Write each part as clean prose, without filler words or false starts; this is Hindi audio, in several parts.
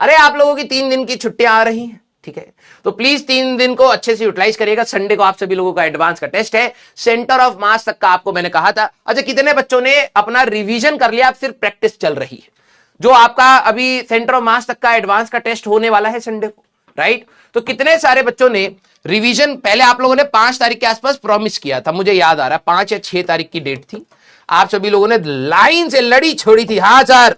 अरे आप लोगों की 3 दिन की छुट्टियां आ रही हैं, ठीक है, तो प्लीज 3 दिन को अच्छे से यूटिलाइज करिएगा। संडे को आप सभी लोगों का एडवांस का टेस्ट है, सेंटर ऑफ मास तक का आपको मैंने कहा था। अच्छा, कितने बच्चों ने अपना रिवीजन कर लिया, आप सिर्फ प्रैक्टिस चल रही है? जो आपका अभी सेंटर ऑफ मास तक का एडवांस का टेस्ट होने वाला है संडे को, राइट, तो कितने सारे बच्चों ने रिवीजन, पहले आप लोगों ने 5 तारीख के आसपास प्रॉमिस किया था, मुझे याद आ रहा है 5 या 6 तारीख की डेट थी, आप सभी लोगों ने लाइन से लड़ी छोड़ी थी, हाँ सर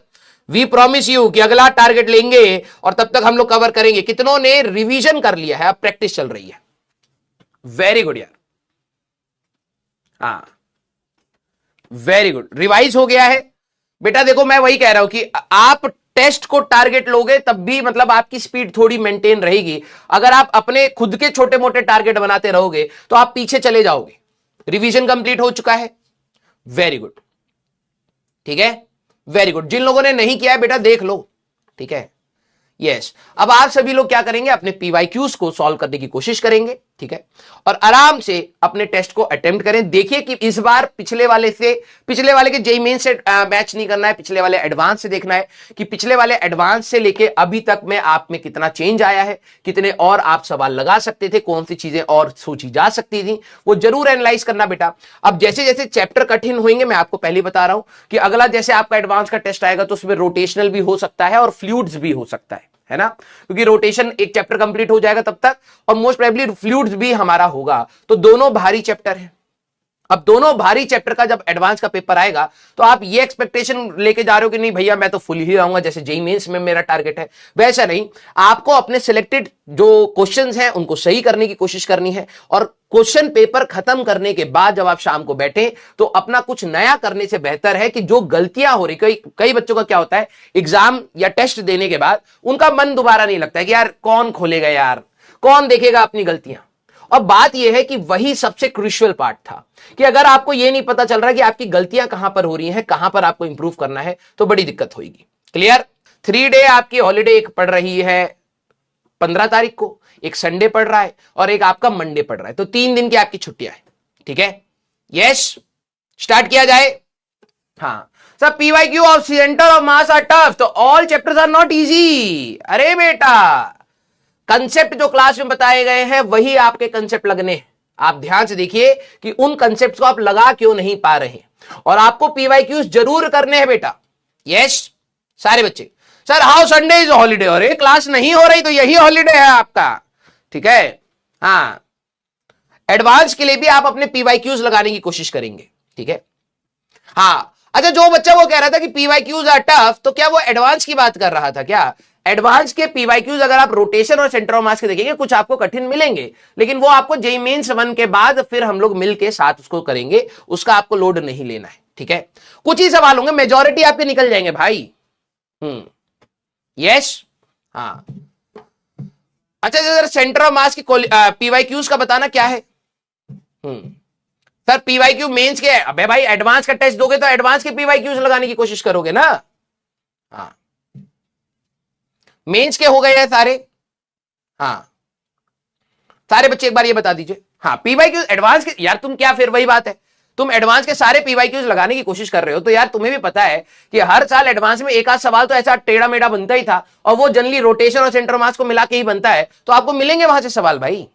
वी प्रॉमिस यू कि अगला टारगेट लेंगे और तब तक हम लोग कवर करेंगे। कितनों ने रिवीजन कर लिया है, अब प्रैक्टिस चल रही है? वेरी गुड यार, हाँ वेरी गुड, रिवाइज हो गया है बेटा। देखो मैं वही कह रहा हूं कि आप टेस्ट को टारगेट लोगे तब भी मतलब आपकी स्पीड थोड़ी मेंटेन रहेगी। अगर आप अपने खुद के छोटे मोटे टारगेट बनाते रहोगे तो आप पीछे चले जाओगे। रिवीजन कंप्लीट हो चुका है, वेरी गुड, ठीक है, वेरी गुड। जिन लोगों ने नहीं किया है बेटा देख लो, ठीक है, यस। अब आप सभी लोग क्या करेंगे, अपने पीवाईक्यूज को सॉल्व करने की कोशिश करेंगे, ठीक है, और आराम से अपने टेस्ट को अटेम्प्ट करें। देखिए कि इस बार पिछले वाले के जेईई मेन से मैच नहीं करना है, पिछले वाले एडवांस से देखना है कि पिछले वाले एडवांस से लेके अभी तक में आप में कितना चेंज आया है, कितने और आप सवाल लगा सकते थे, कौन सी चीजें और सोची जा सकती थी, वो जरूर एनालाइज करना बेटा। अब जैसे जैसे चैप्टर कठिन होंगे, मैं आपको पहले बता रहा हूं कि अगला जैसे आपका एडवांस का टेस्ट आएगा तो उसमें रोटेशनल भी हो सकता है और फ्लूइड्स भी हो सकता है ना, क्योंकि रोटेशन एक चैप्टर कंप्लीट हो जाएगा तब तक, और मोस्ट प्रोबेबली फ्लूइड्स भी हमारा होगा, तो दोनों भारी चैप्टर है। अब दोनों भारी चैप्टर का जब एडवांस का पेपर आएगा तो आप ये एक्सपेक्टेशन लेके जा रहे हो कि नहीं भैया मैं तो फुल ही आऊंगा जैसे जेईई मेंस में मेरा टारगेट है, वैसा नहीं। आपको अपने सिलेक्टेड जो क्वेश्चंस हैं उनको सही करने की कोशिश करनी है, और क्वेश्चन पेपर खत्म करने के बाद जब आप शाम को बैठे तो अपना कुछ नया करने से बेहतर है कि जो गलतियां हो रही, कई बच्चों का क्या होता है, एग्जाम या टेस्ट देने के बाद उनका मन दोबारा नहीं लगता है कि यार कौन खोलेगा, यार कौन देखेगा अपनी गलतियां। और बात यह है कि वही सबसे क्रूशियल पार्ट था कि अगर आपको यह नहीं पता चल रहा कि आपकी गलतियां कहां पर हो रही हैं, कहां पर आपको इंप्रूव करना है, तो बड़ी दिक्कत होगी। क्लियर? 3 डे आपकी हॉलीडे, एक पड़ रही है 15 तारीख को, एक संडे पड़ रहा है और एक आपका मंडे पड़ रहा है, तो 3 दिन की आपकी छुट्टियां हैं, ठीक है। यस, स्टार्ट किया जाए। हाँ sir, PYQ of centre of mass are tough, तो all chapters are not easy. अरे बेटा, कंसेप्ट जो क्लास में बताए गए हैं वही आपके कंसेप्ट लगने हैं। आप ध्यान से देखिए कि उन कंसेप्ट को आप लगा क्यों नहीं पा रहे, और आपको पीवाईक्यूज जरूर करने हैं बेटा। यस सारे बच्चे, sir how Sunday is holiday, और क्लास नहीं हो रही तो यही हॉलीडे है आपका, ठीक है। हाँ, एडवांस के लिए भी आप अपने पीवाईक्यूज लगाने की कोशिश करेंगे, ठीक है। हाँ अच्छा, जो बच्चा वो कह रहा था कि पीवाईक्यूज आर टफ, तो क्या वो एडवांस की बात कर रहा था क्या? एडवांस के पीवाईक्यूज अगर आप रोटेशन और सेंटर ऑफ मास के देखेंगे कुछ आपको कठिन मिलेंगे, लेकिन वो आपको जेईई मेंस 1 के बाद फिर हम लोग मिलके साथ उसको करेंगे, उसका आपको लोड नहीं लेना है, ठीक है। कुछ ही सवाल होंगे, मेजॉरिटी आपके निकल जाएंगे भाई। यस, हाँ अच्छा सर, सेंटर ऑफ मास की पीवाईक्यूज का बताना क्या है? सर पीवाईक्यू मेंस के, अबे भाई एडवांस का टेस्ट दोगे तो एडवांस के पीवाईक्यूज लगाने की कोशिश करोगे ना। हाँ, मेंस के हो गए हैं सारे। हाँ सारे बच्चे एक बार ये बता दीजिए। हाँ पीवाईक्यू एडवांस के, यार तुम क्या फिर वही बात है, तुम एडवांस के सारे पीवाईक्यूज लगाने की कोशिश कर रहे हो, तो यार तुम्हें भी पता है कि हर साल एडवांस में एक आध सवाल तो ऐसा टेढ़ा मेढ़ा बनता ही था, और वो जनरली रोटेशन और सेंटर मास को मिला के ही बनता है, तो आपको मिलेंगे वहां से सवाल भाई।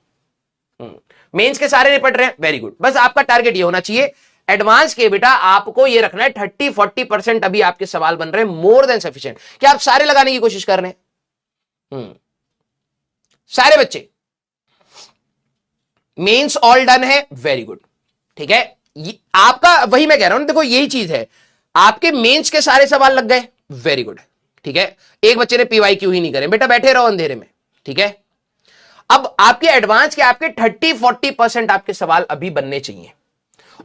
मेंस के सारे निपट रहे हैं, वेरी गुड। बस आपका टारगेट ये होना चाहिए, एडवांस के बेटा आपको ये रखना है 30-40% अभी आपके सवाल बन रहे हैं, मोर देन सफिशिएंट। क्या आप सारे लगाने की कोशिश कर रहे हैं? सारे बच्चे मेंस ऑल डन है, वेरी गुड, ठीक है। आपका वही मैं कह रहा हूं, देखो यही चीज है, आपके मेंस के सारे सवाल लग गए, वेरी गुड, ठीक है। एक बच्चे ने पीवाईक्यू ही नहीं करे, बेटा बैठे रहो अंधेरे में, ठीक है। अब आपके एडवांस के आपके 30-40% आपके सवाल अभी बनने चाहिए,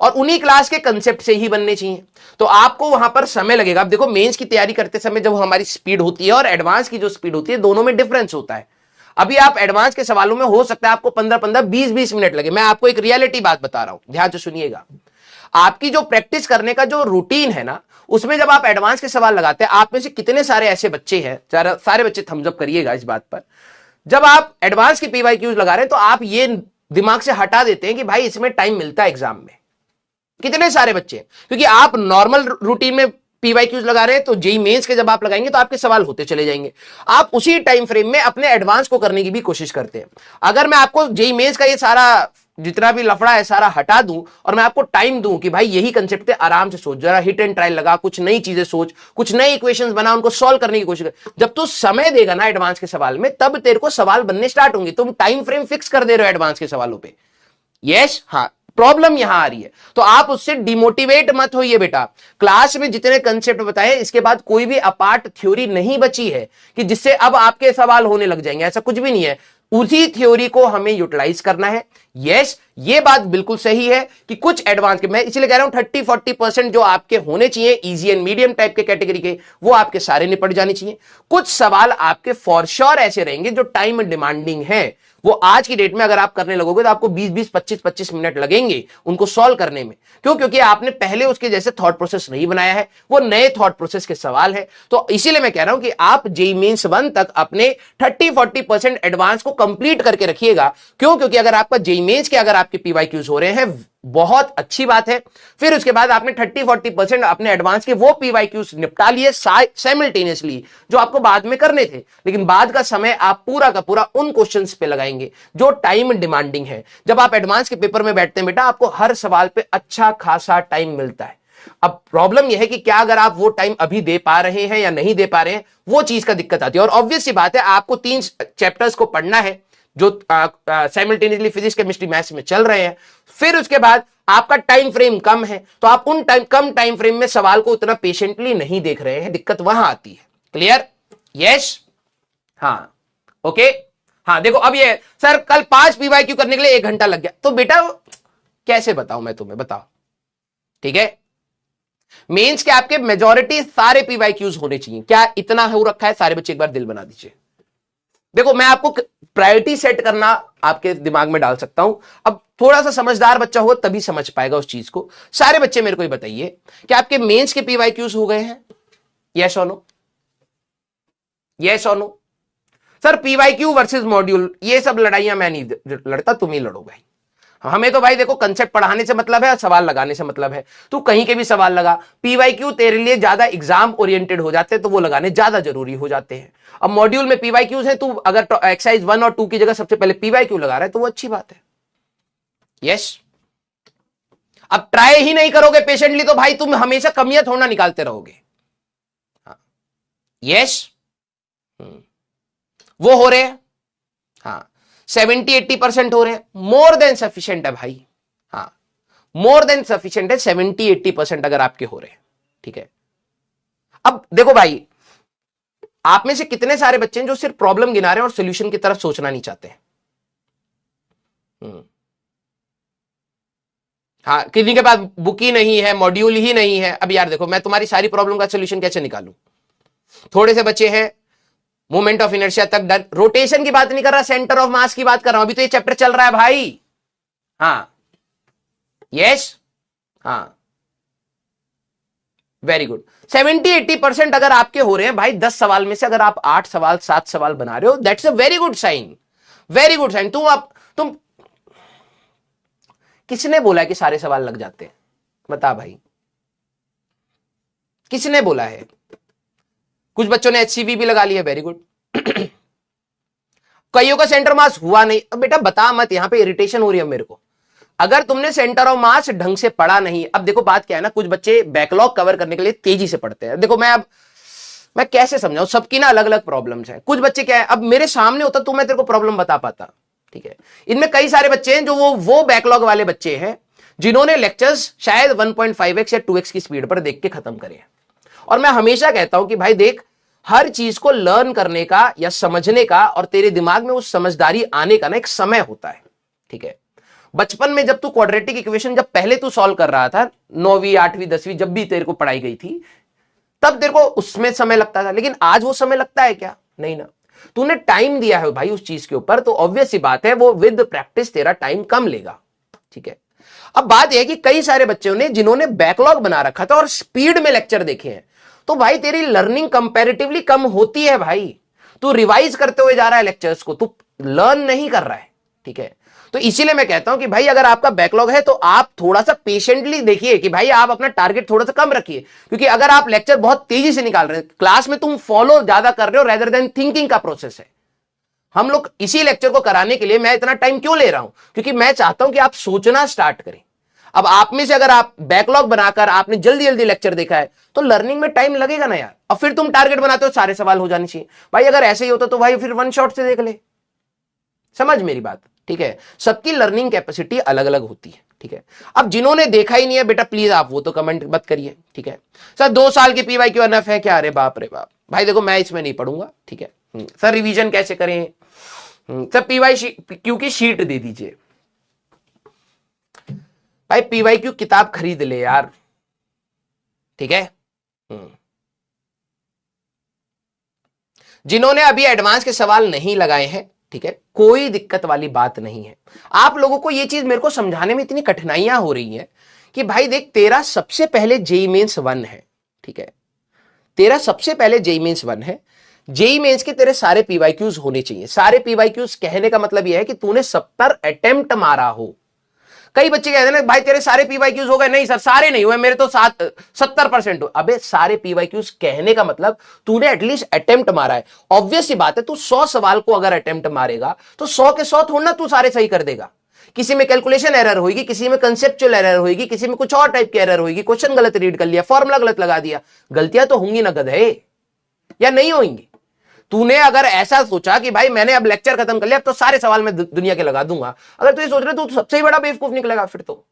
और उन्हीं क्लास के कंसेप्ट से ही बनने चाहिए, तो आपको वहां पर समय लगेगा। अब देखो मेंस की तैयारी करते समय जब हमारी स्पीड होती है और एडवांस की जो स्पीड होती है, दोनों में डिफरेंस होता है। अभी आप एडवांस के सवालों में हो सकता है आपको 15-15, 20-20 मिनट लगे। मैं आपको एक रियलिटी बात बता रहा हूं, ध्यान से सुनिएगा। आपकी जो प्रैक्टिस करने का जो रूटीन है ना, उसमें जब आप एडवांस के सवाल लगाते हैं, आप में से कितने सारे ऐसे बच्चे हैं, सारे बच्चे थम्स अप करिएगा इस बात पर, जब आप एडवांस की पीवाईक्यूज लगा रहे हैं तो आप ये दिमाग से हटा देते हैं कि भाई इसमें टाइम मिलता है एग्जाम में। कितने सारे बच्चे, क्योंकि आप नॉर्मल रूटीन में पीवाईक्यूज लगा रहे हैं तो जेई मेंस के जब आप लगाएंगे तो आपके सवाल होते चले जाएंगे। आप उसी टाइम फ्रेम में अपने एडवांस को करने की भी कोशिश करते हैं। अगर मैं आपको जेई मेंस का ये सारा जितना भी लफड़ा है सारा हटा दूं और मैं आपको टाइम दूं कि भाई यही कंसेप्ट है, आराम से सोच, जरा हिट एंड ट्रायल लगा, कुछ नई चीजें सोच, कुछ नए इक्वेशंस बना, उनको सॉल्व करने की कोशिश कर। जब तू समय देगा ना एडवांस के सवाल में, तब तेरे को सवाल बनने स्टार्ट होंगे। तुम टाइम फ्रेम फिक्स कर दे रहे हो एडवांस के सवालों पे। यस, हाँ, प्रॉब्लम यहां आ रही है। तो आप उससे डिमोटिवेट मत होइए बेटा। क्लास में जितने कंसेप्ट बताए, इसके बाद कोई भी अपार्ट थ्योरी नहीं बची है कि जिससे अब आपके सवाल होने लग जाएंगे, ऐसा कुछ भी नहीं है। उसी थ्योरी को हमें यूटिलाइज करना है। यस, ये बात बिल्कुल सही है कि कुछ एडवांस के, मैं इसलिए कह रहा हूं 30-40% जो आपके होने चाहिए इजी एंड मीडियम टाइप के कैटेगरी के, वो आपके सारे निपट जाने चाहिए। कुछ सवाल आपके फॉर श्योर ऐसे रहेंगे जो टाइम डिमांडिंग है। वो आज की डेट में अगर आप करने लगोगे तो आपको 20-20, 25-25 मिनट लगेंगे उनको सॉल्व करने में। क्यों? क्योंकि आपने पहले उसके जैसे थॉट प्रोसेस नहीं बनाया है, वो नए थॉट प्रोसेस के सवाल है। तो इसीलिए मैं कह रहा हूं कि आप जेईई मेंस 1 तक अपने 30-40% एडवांस को कंप्लीट करके रखिएगा। क्यों? क्योंकि अगर आपका जेईई मेंस के अगर आपके पीवाईक्यूज हो रहे हैं, बहुत अच्छी बात है। फिर उसके बाद आपने 30-40% अपने एडवांस के वो पीवाईक्यूज निपटा लिए साइमल्टेनियसली जो आपको बाद में करने थे, लेकिन बाद का समय आप पूरा का पूरा उन क्वेश्चंस पे लगाएंगे जो टाइम डिमांडिंग है। जब आप एडवांस के पेपर में बैठते हैं बेटा, आपको हर सवाल पे अच्छा खासा टाइम मिलता है। अब प्रॉब्लम यह है कि क्या अगर आप वो टाइम अभी दे पा रहे हैं या नहीं दे पा रहे हैं, वो चीज का दिक्कत आती है। और ऑब्वियस सी बात है, आपको 3 चैप्टर्स को पढ़ना है जो साइमल्टेनियसली फिजिक्स, केमिस्ट्री, मैथ्स में चल रहे हैं। फिर उसके बाद आपका टाइम फ्रेम कम है, तो आप उन कम टाइम फ्रेम में सवाल को उतना पेशेंटली नहीं देख रहे हैं, दिक्कत वहां आती है। क्लियर? यस, हाँ, ओके, हाँ। देखो अब ये सर कल 5 पीवाईक्यू करने के लिए 1 घंटा लग गया, तो बेटा कैसे बताऊं मैं तुम्हें, बताओ। ठीक है, मेंस के आपके मेजॉरिटी सारे पीवाईक्यूज होने चाहिए। क्या इतना हो रखा है? सारे बच्चे एक बार दिल बना दीजिए। देखो मैं आपको प्रायोरिटी सेट करना आपके दिमाग में डाल सकता हूं। अब थोड़ा सा समझदार बच्चा हो तभी समझ पाएगा उस चीज को। सारे बच्चे मेरे को ये बताइए कि आपके मेंस के पीवाईक्यूज हो गए हैं? यस और नो? यस और no? Sir PYQ versus module, ये सब लड़ाइयां मैं नहीं लड़ता, तुम ही लड़ो भाई। हमें तो भाई देखो कंसेप्ट पढ़ाने से मतलब है, सवाल लगाने से मतलब है। तू कहीं के भी सवाल लगा, पीवाईक्यू तेरे लिए ज्यादा एग्जाम ओरिएंटेड हो जाते हैं, तो वो लगाने ज्यादा जरूरी हो जाते हैं। अब मॉड्यूल में पीवाईक्यूज है, तू अगर एक्सरसाइज 1 और 2 की जगह सबसे पहले पीवाईक्यू लगा रहा है तो वो अच्छी बात है। यस, अब ट्राई ही नहीं करोगे पेशेंटली तो भाई तुम हमेशा कमियां थोड़ा निकालते रहोगे। यस, वो हो रहे हैं, हाँ 70-80% हो रहे हैं, मोर देन सफिशिएंट है भाई। हाँ, मोर देन सफिशिएंट है, 70-80% अगर आपके हो रहे हैं। ठीक है, अब देखो भाई, आप में से कितने सारे बच्चे हैं जो सिर्फ प्रॉब्लम गिना रहे हैं और सोल्यूशन की तरफ सोचना नहीं चाहते हैं? हाँ, किसी के पास बुक ही नहीं है, मॉड्यूल ही नहीं है। अब यार देखो, मैं तुम्हारी सारी प्रॉब्लम का सोल्यूशन कैसे निकालूं? थोड़े से बच्चे हैं मोमेंट ऑफ इनर्शिया तक डन, रोटेशन की बात नहीं कर रहा, सेंटर ऑफ मास की बात कर रहा हूं। अभी तो ये चैप्टर चल रहा है भाई। हाँ, यस, हाँ, वेरी गुड। 70-80% अगर आपके हो रहे हैं भाई, 10 सवाल में से अगर आप 8 सवाल 7 सवाल बना रहे हो, that's a very good sign, very good sign. तुम किसने बोला है कि सारे सवाल लग जाते हैं? बता भाई, किसने बोला है? कुछ बच्चों ने एचसीवी भी लगा लिया, वेरी गुड। कईयों का सेंटर मास हुआ नहीं। अब बेटा बता मत, यहां पे इरिटेशन हो रही है मेरे को। अगर तुमने सेंटर ऑफ मास ढंग से पढ़ा नहीं, अब देखो बात क्या है ना, कुछ बच्चे बैकलॉग कवर करने के लिए तेजी से पढ़ते हैं। देखो मैं कैसे समझाऊं, सबकी ना अलग अलग प्रॉब्लम्स हैं। कुछ बच्चे क्या है, अब मेरे सामने होता तो मैं तेरे को प्रॉब्लम बता पाता। ठीक है, इनमें कई सारे बच्चे हैं जो वो बैकलॉग वाले बच्चे हैं जिन्होंने लेक्चर्स शायद 1.5x या 2x की स्पीड पर देख के खत्म करे। और मैं हमेशा कहता हूं कि भाई देख, हर चीज को लर्न करने का या समझने का और तेरे दिमाग में उस समझदारी आने का ना एक समय होता है। ठीक है, बचपन में जब तू क्वाड्रेटिक इक्वेशन जब पहले तू सॉल्व कर रहा था, 9वीं 8वीं 10वीं जब भी तेरे को पढ़ाई गई थी, तब तेरे को उसमें समय लगता था। लेकिन आज वो समय लगता है क्या? नहीं ना। तूने टाइम दिया है भाई उस चीज के ऊपर, तो ऑब्वियस सी बात है वो विद प्रैक्टिस तेरा टाइम कम लेगा। ठीक है, अब बात यह है कि कई सारे बच्चों ने जिन्होंने बैकलॉग बना रखा था और स्पीड में लेक्चर देखे हैं, तो भाई तेरी लर्निंग कंपैरेटिवली कम होती है भाई। तू रिवाइज करते हुए जा रहा है लेक्चर्स को, तू लर्न नहीं कर रहा है। ठीक है, तो इसीलिए मैं कहता हूं कि भाई अगर आपका बैकलॉग है तो आप थोड़ा सा पेशेंटली देखिए कि भाई आप अपना टारगेट थोड़ा सा कम रखिए, क्योंकि अगर आप लेक्चर बहुत तेजी से निकाल रहे हैं, क्लास में तुम फॉलो ज्यादा कर रहे हो रेदर देन थिंकिंग का प्रोसेस है। हम लोग इसी लेक्चर को कराने के लिए मैं इतना टाइम क्यों ले रहा हूं, क्योंकि मैं चाहता हूं कि आप सोचना स्टार्ट करें। अब आप में से अगर आप बैकलॉग बनाकर आपने जल्दी जल्दी लेक्चर देखा है तो लर्निंग में टाइम लगेगा ना यार। अब फिर तुम टारगेट बनाते हो सारे सवाल हो जाने चाहिए, भाई अगर ऐसे ही होता तो भाई फिर वन शॉट से देख ले। समझ मेरी बात, ठीक है। सबकी लर्निंग कैपेसिटी अलग अलग होती है, ठीक है। अब जिन्होंने देखा ही नहीं है बेटा प्लीज आप वो तो कमेंट मत करिए, ठीक है। सर 2 साल के पीवाई क्यू एनएफ है क्या? अरे बाप रे बाप भाई, देखो मैं इसमें नहीं पढ़ूंगा, ठीक है। सर रिवीजन कैसे करें? सर पीवाई क्यू की शीट दे दीजिए। भाई पीवाई क्यू किताब खरीद ले यार, ठीक है। जिन्होंने अभी एडवांस के सवाल नहीं लगाए हैं, ठीक है, कोई दिक्कत वाली बात नहीं है। आप लोगों को ये चीज मेरे को समझाने में इतनी कठिनाइयां हो रही हैं कि भाई देख तेरा सबसे पहले जेई मेंस 1 है, ठीक है। तेरा सबसे पहले जेई मेंस 1 है। जेई मेंस के तेरे सारे पीवाईक्यूज होने चाहिए। सारे पीवाईक्यूज कहने का मतलब यह है कि तूने 70 अटेम्प्ट मारा हो। कई बच्चे कहते हैं ना भाई तेरे सारे पीवाईक्यूज हो गए। नहीं सर सारे नहीं हुए, मेरे तो 70% हो। अबे सारे पीवाईक्यूज कहने का मतलब तूने एटलीस्ट अटेम्प्ट मारा है। ऑब्वियस सी बात है, तू 100 सवाल को अगर अटेम्प्ट मारेगा तो 100 के 100 थोड़ा ना तू सारे सही कर देगा। किसी में कैलकुलेशन एरर होगी, किसी में कंसेप्चुअल एरर होगी, किसी में कुछ और टाइप की एरर होगी, क्वेश्चन गलत रीड कर लिया, फॉर्मूला गलत लगा दिया। गलतियां तो होंगी ना गधे, या नहीं होंगी? तूने अगर ऐसा सोचा कि भाई मैंने अब लेक्चर खत्म कर लिया अब तो सारे सवाल मैं दुनिया के लगा दूंगा, अगर तू ये सोच रहे तो सबसे ही बड़ा बेवकूफ निकलेगा। फिर तो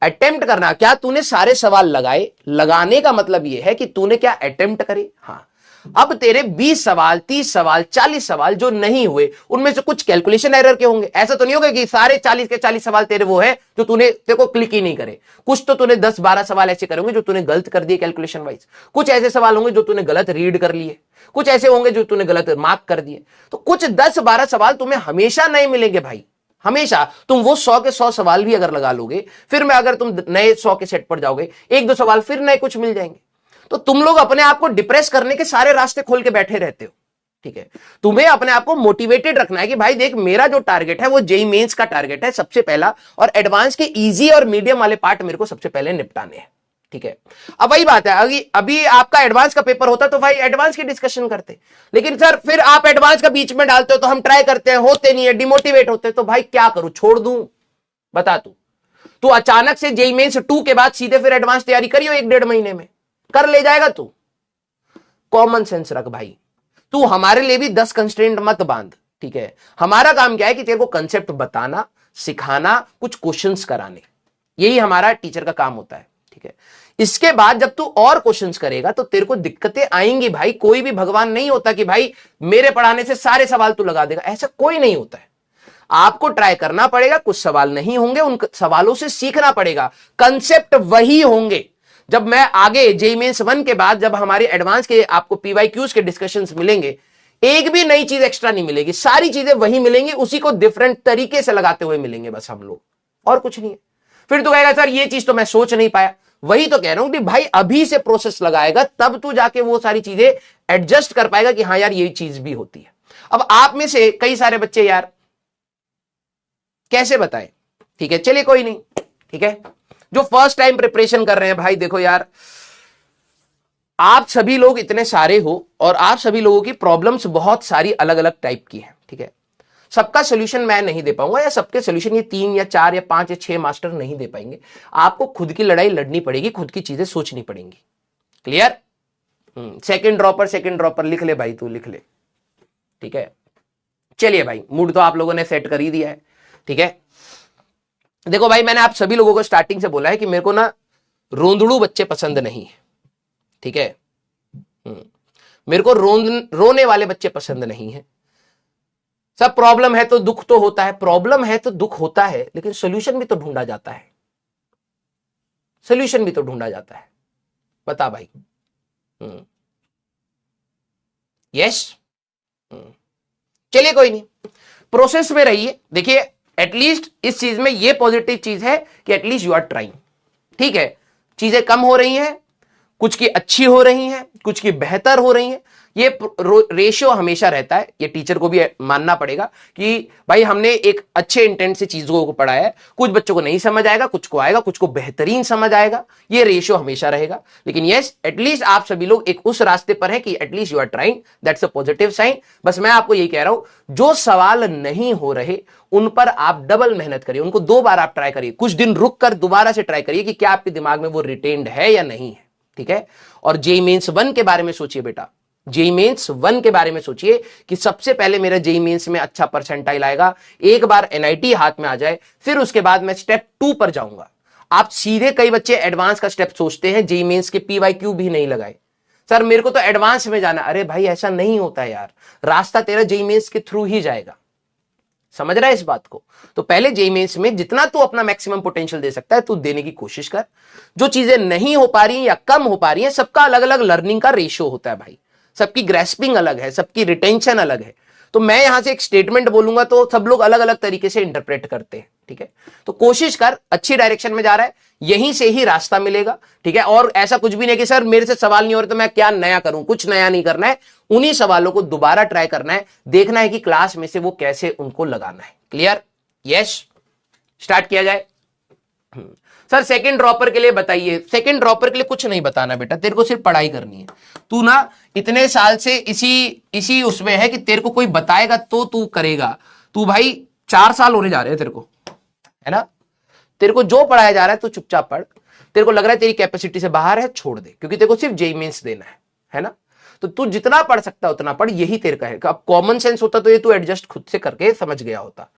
अटेम्प्ट करना क्या तूने सारे सवाल लगाए? लगाने का मतलब यह है कि तूने क्या अटेम्प्ट करे। हाँ, अब तेरे 20 सवाल 30 सवाल 40 सवाल जो नहीं हुए उनमें से कुछ कैलकुलेशन एरर के होंगे। ऐसा तो नहीं होगा कि सारे 40 के 40 सवाल तेरे वो है जो तूने तेरे को क्लिक ही नहीं करे। कुछ तो तूने 10-12 सवाल ऐसे करोगे जो तूने गलत कर दिए कैलकुलेशन वाइज। कुछ ऐसे सवाल होंगे जो तूने गलत रीड कर लिए, कुछ ऐसे होंगे जो तूने गलत मार्क कर दिए। तो कुछ 10-12 सवाल तुम्हें हमेशा नहीं मिलेंगे भाई, हमेशा। तुम वो 100 के 100 सवाल भी अगर लगा लोगे, फिर मैं अगर तुम नए 100 के सेट पर जाओगे, 1-2 सवाल फिर नए कुछ मिल जाएंगे। तो तुम लोग अपने आप को डिप्रेस करने के सारे रास्ते खोल के बैठे रहते हो, ठीक है। तुम्हें अपने आप को मोटिवेटेड रखना है कि भाई देख मेरा जो टारगेट है वो जेई मेंस का टारगेट है सबसे पहला, और एडवांस के इजी और मीडियम वाले पार्ट मेरे को सबसे पहले निपटाने हैं, ठीक है। अब वही बात है, अभी आपका एडवांस का पेपर होता तो भाई एडवांस की डिस्कशन करते, लेकिन सर फिर आप एडवांस का बीच में डालते हो तो हम ट्राई करते हैं, होते नहीं है, डिमोटिवेट होते। तो भाई क्या करूं, छोड़ दूं? बता तू अचानक से जेई मेंस 2 के बाद सीधे फिर एडवांस तैयारी करियो 1-1.5 महीने में कर ले जाएगा तू? कॉमन सेंस रख भाई। तू हमारे लिए भी 10 कंस्ट्रेंट मत बांध, ठीक है। हमारा काम क्या है कि तेरे को कंसेप्ट बताना, सिखाना, कुछ क्वेश्चंस कराने, यही हमारा टीचर का काम होता है, ठीक है। इसके बाद जब तू और क्वेश्चंस करेगा तो तेरे को दिक्कतें आएंगी भाई। कोई भी भगवान नहीं होता कि भाई मेरे पढ़ाने से सारे सवाल तू लगा देगा, ऐसा कोई नहीं होता है। आपको ट्राई करना पड़ेगा, कुछ सवाल नहीं होंगे, उन सवालों से सीखना पड़ेगा। कंसेप्ट वही होंगे। जब मैं आगे जेईई मेंस 1 के बाद जब हमारे एडवांस के आपको पीवाईक्यूज के डिस्कशंस मिलेंगे, एक भी नई चीज एक्स्ट्रा नहीं मिलेगी, सारी चीजें वही मिलेंगी, उसी को डिफरेंट तरीके से लगाते हुए मिलेंगे बस हम लोग, और कुछ नहीं है। फिर तो कहेगा सर ये चीज तो मैं सोच नहीं पाया। वही तो कह रहा हूं कि भाई अभी से प्रोसेस लगाएगा तब तू जाके वो सारी चीजें एडजस्ट कर पाएगा कि हाँ यार ये चीज भी होती है। अब आप में से कई सारे बच्चे यार कैसे बताएं, ठीक है, चलिए कोई नहीं, ठीक है। जो फर्स्ट टाइम प्रिपरेशन कर रहे हैं भाई देखो यार, आप सभी लोग इतने सारे हो और आप सभी लोगों की प्रॉब्लम्स बहुत सारी अलग अलग टाइप की हैं, ठीक है। सबका सोल्यूशन मैं नहीं दे पाऊंगा, या सबके सोल्यूशन ये 3 या 4 या 5 या 6 मास्टर नहीं दे पाएंगे। आपको खुद की लड़ाई लड़नी पड़ेगी, खुद की चीजें सोचनी पड़ेंगी। क्लियर? सेकंड ड्रॉपर लिख ले भाई, तू लिख ले, ठीक है। चलिए भाई, मूड तो आप लोगों ने सेट कर ही दिया है, ठीक है। देखो भाई मैंने आप सभी लोगों को स्टार्टिंग से बोला है कि मेरे को ना रोंदड़ू बच्चे पसंद नहीं है, ठीक है। मेरे को रोने वाले बच्चे पसंद नहीं है। सब प्रॉब्लम है तो दुख तो होता है, प्रॉब्लम है तो दुख होता है, लेकिन सोल्यूशन भी तो ढूंढा जाता है, सोल्यूशन भी तो ढूंढा जाता है। बता भाई। यस, चलिए कोई नहीं, प्रोसेस में रहिए। देखिए एटलीस्ट इस चीज में ये पॉजिटिव चीज है कि एटलीस्ट यू आर ट्राइंग, ठीक है। चीजें कम हो रही हैं, कुछ की अच्छी हो रही हैं, कुछ की बेहतर हो रही हैं। ये रेशियो हमेशा रहता है, ये टीचर को भी मानना पड़ेगा कि भाई हमने एक अच्छे इंटेंट से चीजों को पढ़ाया है, कुछ बच्चों को नहीं समझ आएगा, कुछ को आएगा, कुछ को बेहतरीन समझ आएगा, ये रेशियो हमेशा रहेगा। लेकिन यस, एटलीस्ट आप सभी लोग एक उस रास्ते पर हैं कि at least you are trying, that's a positive sign. बस मैं आपको यही कह रहा हूं, जो सवाल नहीं हो रहे उन पर आप डबल मेहनत करिए, उनको 2 बार आप ट्राई करिए, कुछ दिन रुक कर दोबारा से ट्राई करिए कि क्या आपके दिमाग में वो रिटेन्ड है या नहीं है, ठीक है। और जेईई मेंस 1 के बारे में सोचिए बेटा, जेईई मेंस 1 के बारे में सोचिए कि सबसे पहले मेरा जेईई मेंस में अच्छा परसेंटाइल आएगा, एक बार एनआईटी हाथ में आ जाए, फिर उसके बाद मैं स्टेप 2 पर जाऊंगा। आप सीधे, कई बच्चे एडवांस का स्टेप सोचते हैं, जेईई मेंस के पीवाईक्यू भी नहीं लगाए, सर मेरे को तो एडवांस में जाना। अरे भाई ऐसा नहीं होता यार, रास्ता तेरा जेईई मेंस के थ्रू ही जाएगा, समझ रहा है इस बात को। तो पहले जेईई मेंस में जितना तू अपना मैक्सिमम पोटेंशियल दे सकता है तू देने की कोशिश कर। जो चीजें नहीं हो पा रही या कम हो पा रही है, सबका अलग अलग लर्निंग का रेशियो होता है भाई, सबकी ग्रेस्पिंग अलग है, सबकी रिटेंशन अलग है। तो मैं यहां से एक स्टेटमेंट बोलूंगा तो सब लोग अलग अलग तरीके से इंटरप्रेट करते हैं, ठीक है। तो कोशिश कर, अच्छी डायरेक्शन में जा रहा है, यहीं से ही रास्ता मिलेगा, ठीक है। और ऐसा कुछ भी नहीं कि सर मेरे से सवाल नहीं हो रहे तो मैं क्या नया करूं, कुछ नया नहीं करना है, उन्हीं सवालों को दोबारा ट्राई करना है, देखना है कि क्लास में से वो कैसे उनको लगाना है। क्लियर? यस, स्टार्ट किया जाए। सर सेकंड ड्रॉपर के लिए बताइए। सेकंड ड्रॉपर के लिए कुछ नहीं बताना बेटा, तेरे को सिर्फ पढ़ाई करनी है। तू ना इतने साल से इसी उसमें है कि तेरे को कोई बताएगा तो तू करेगा। तू भाई 4 साल होने जा रहे हैं तेरे को, है ना। तेरे को जो पढ़ाया जा रहा है तू चुपचाप पढ़, तेरे को लग रहा है तेरी कैपेसिटी से बाहर है, छोड़ दे, क्योंकि तेरे को सिर्फ जेईई मेंस देना है ना। तो तू जितना पढ़ सकता है उतना पढ़, यही तेरे का है। अब कॉमन सेंस होता तो ये तू एडजस्ट खुद से करके समझ गया होता।